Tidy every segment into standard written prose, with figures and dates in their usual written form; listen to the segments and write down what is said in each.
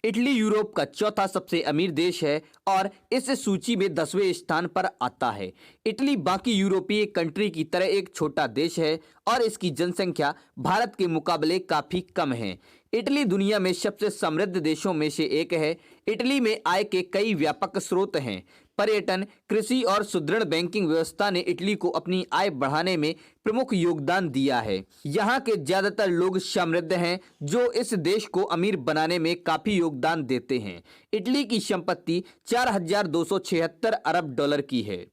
Italy Europe का चौथा सबसे अमीर देश है और इस सूची में 10वें स्थान पर आता है। इटली बाकी यूरोपीय कंट्री की तरह एक छोटा देश है और इसकी जनसंख्या भारत के मुकाबले काफी कम है। इटली दुनिया में सबसे समृद्ध देशों में से एक है। इटली में आय के कई व्यापक स्रोत हैं। पर्यटन, कृषि और सुदृढ़ बैंकिंग व्यवस्था ने इटली को अपनी आय बढ़ाने में प्रमुख योगदान दिया है। यहाँ के ज्यादातर लोग समृद्ध हैं, जो इस देश को अमीर बनाने में काफी योगदान देते हैं। इटली की संपत्ति 4,276 अरब डॉलर की है।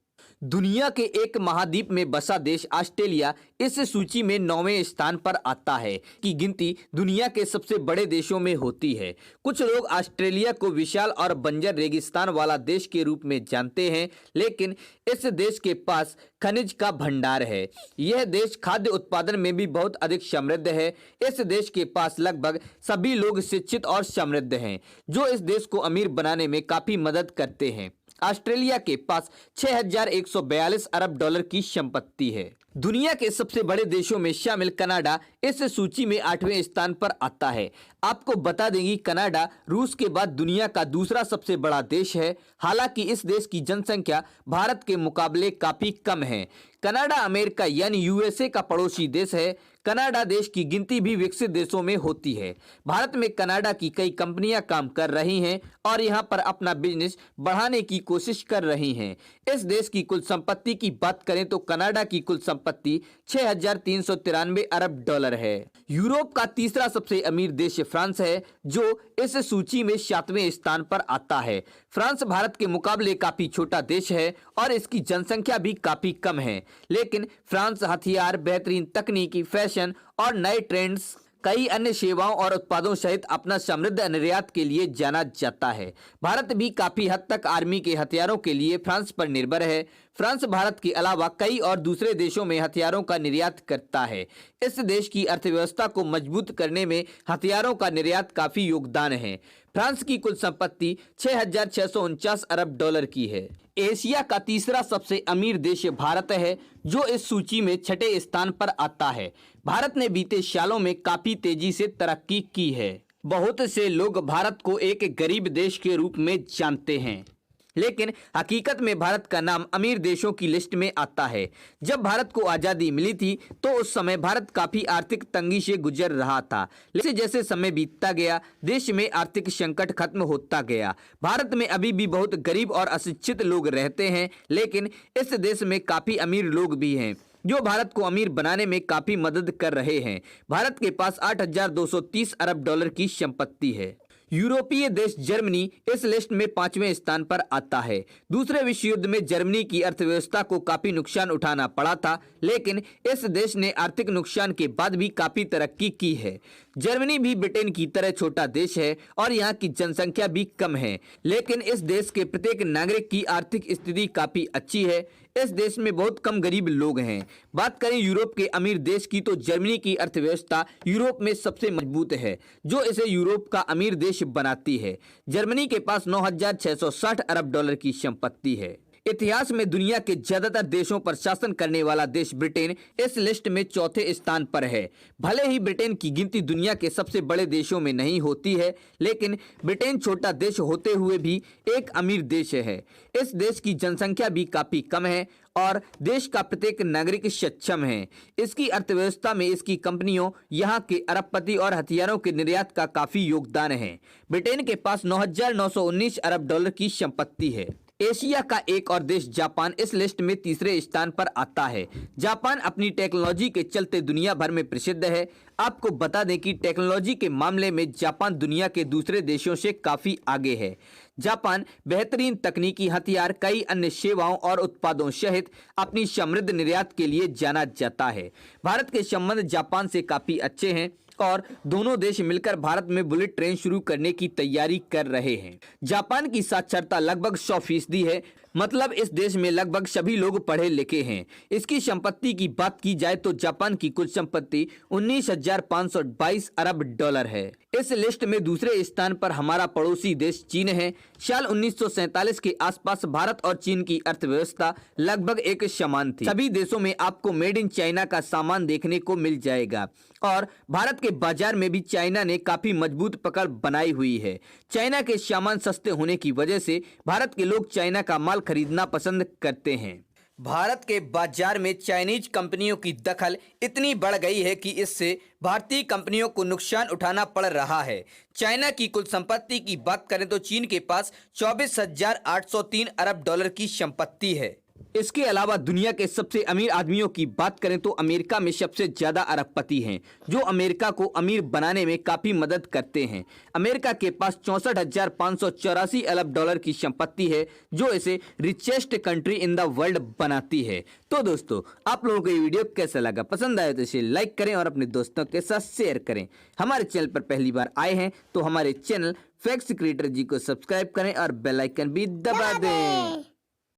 दुनिया के एक महाद्वीप में बसा देश ऑस्ट्रेलिया इस सूची में 9वें स्थान पर आता है की गिनती दुनिया के सबसे बड़े देशों में होती है। कुछ लोग ऑस्ट्रेलिया को विशाल और बंजर रेगिस्तान वाला देश के रूप में जानते हैं, लेकिन इस देश के पास खनिज का भंडार है। यह देश खाद्य उत्पादन में भी बहुत अधिक समृद्ध है। इस देश के पास लगभग सभी लोग शिक्षित और समृद्ध हैं, जो इस देश को अमीर बनाने में काफी मदद करते हैं। ऑस्ट्रेलिया के पास 6,142 अरब डॉलर की संपत्ति है। दुनिया के सबसे बड़े देशों में शामिल कनाडा इस सूची में 8वें स्थान पर आता है। आपको बता दें कि कनाडा रूस के बाद दुनिया का दूसरा सबसे बड़ा देश है। हालांकि इस देश की जनसंख्या भारत के मुकाबले काफी कम है। कनाडा अमेरिका यानी यूएसए का पड़ोसी देश है। कनाडा देश की गिनती भी विकसित देशों में होती है। भारत में कनाडा की कई कंपनियां काम कर रही हैं और यहां पर अपना बिजनेस बढ़ाने की कोशिश कर रही हैं। इस देश की कुल संपत्ति की बात करें तो कनाडा की कुल संपत्ति 6,393 अरब डॉलर है। यूरोप का तीसरा सबसे अमीर देश फ्रांस है, जो इस सूची में 7वें स्थान पर आता है। फ्रांस भारत के मुकाबले काफी छोटा देश है और इसकी जनसंख्या भी काफी कम है, लेकिन फ्रांस हथियार, बेहतरीन तकनीकी, फैशन और नए ट्रेंड्स, कई अन्य सेवाओं और उत्पादों सहित अपना समृद्ध निर्यात के लिए जाना जाता है। भारत भी काफी हद तक आर्मी के हथियारों के लिए फ्रांस पर निर्भर है। फ्रांस भारत के अलावा कई और दूसरे देशों में हथियारों का निर्यात करता है। इस देश की अर्थव्यवस्था को मजबूत करने में हथियारों का निर्यात काफी योगदान है। फ्रांस की कुल संपत्ति 6,649 अरब डॉलर की है। एशिया का तीसरा सबसे अमीर देश भारत है, जो इस सूची में 6ठे स्थान पर आता है। भारत ने बीते सालों में काफी तेजी से तरक्की की है। बहुत से लोग भारत को एक गरीब देश के रूप में जानते हैं, लेकिन हकीकत में भारत का नाम अमीर देशों की लिस्ट में आता है। जब भारत को आज़ादी मिली थी तो उस समय भारत काफी आर्थिक तंगी से गुजर रहा था। जैसे जैसे समय बीतता गया, देश में आर्थिक संकट खत्म होता गया। भारत में अभी भी बहुत गरीब और अशिक्षित लोग रहते हैं, लेकिन इस देश में काफी अमीर लोग भी हैं, जो भारत को अमीर बनाने में काफी मदद कर रहे हैं। भारत के पास 8,230 अरब डॉलर की संपत्ति है। यूरोपीय देश जर्मनी इस लिस्ट में 5वें स्थान पर आता है। दूसरे विश्व युद्ध में जर्मनी की अर्थव्यवस्था को काफी नुकसान उठाना पड़ा था, लेकिन इस देश ने आर्थिक नुकसान के बाद भी काफी तरक्की की है। जर्मनी भी ब्रिटेन की तरह छोटा देश है और यहाँ की जनसंख्या भी कम है, लेकिन इस देश के प्रत्येक नागरिक की आर्थिक स्थिति काफी अच्छी है। इस देश में बहुत कम गरीब लोग हैं। बात करें यूरोप के अमीर देश की तो जर्मनी की अर्थव्यवस्था यूरोप में सबसे मजबूत है, जो इसे यूरोप का अमीर देश बनाती है। जर्मनी के पास 9,660 अरब डॉलर की संपत्ति है। इतिहास में दुनिया के ज्यादातर देशों पर शासन करने वाला देश ब्रिटेन इस लिस्ट में चौथे स्थान पर है। भले ही ब्रिटेन की गिनती दुनिया के सबसे बड़े देशों में नहीं होती है, लेकिन ब्रिटेन छोटा देश होते हुए भी एक अमीर देश है। इस देश की जनसंख्या भी काफी कम है और देश का प्रत्येक नागरिक सक्षम है। इसकी अर्थव्यवस्था में इसकी कंपनियों, यहाँ के अरबपति और हथियारों के निर्यात का काफी योगदान है। ब्रिटेन के पास 9,919 अरब डॉलर की संपत्ति है। एशिया का एक और देश जापान इस लिस्ट में तीसरे स्थान पर आता है। जापान अपनी टेक्नोलॉजी के चलते दुनिया भर में प्रसिद्ध है। आपको बता दें कि टेक्नोलॉजी के मामले में जापान दुनिया के दूसरे देशों से काफी आगे है। जापान बेहतरीन तकनीकी हथियार, कई अन्य सेवाओं और उत्पादों सहित अपनी समृद्ध निर्यात के लिए जाना जाता है। भारत के संबंध जापान से काफी अच्छे हैं और दोनों देश मिलकर भारत में बुलेट ट्रेन शुरू करने की तैयारी कर रहे हैं। जापान की साक्षरता लगभग 100% है। मतलब इस देश में लगभग सभी लोग पढ़े लिखे हैं। इसकी संपत्ति की बात की जाए तो जापान की कुल संपत्ति 19,522 अरब डॉलर है। इस लिस्ट में दूसरे स्थान पर हमारा पड़ोसी देश चीन है। साल 1947 के आसपास भारत और चीन की अर्थव्यवस्था लगभग एक समान थी। सभी देशों में आपको मेड इन चाइना का सामान देखने को मिल जाएगा और भारत के बाजार में भी चाइना ने काफी मजबूत पकड़ बनाई हुई है। चाइना के सामान सस्ते होने की वजह से भारत के लोग चाइना का माल खरीदना पसंद करते हैं। भारत के बाजार में चाइनीज कंपनियों की दखल इतनी बढ़ गई है कि इससे भारतीय कंपनियों को नुकसान उठाना पड़ रहा है। चाइना की कुल संपत्ति की बात करें तो चीन के पास 24,803 अरब डॉलर की संपत्ति है। इसके अलावा दुनिया के सबसे अमीर आदमियों की बात करें तो अमेरिका में सबसे ज्यादा अरबपति हैं, जो अमेरिका को अमीर बनाने में काफी मदद करते हैं। अमेरिका के पास 64,584 अरब डॉलर की संपत्ति है, जो इसे richest country in the world बनाती है। तो दोस्तों, आप लोगों को ये वीडियो कैसा लगा? पसंद आया तो इसे लाइक करें और अपने दोस्तों के साथ शेयर करें। हमारे चैनल पर पहली बार आए हैं तो हमारे चैनल फैक्ट्स क्रिएटर जी को सब्सक्राइब करें और बेल आइकन भी दबा दें।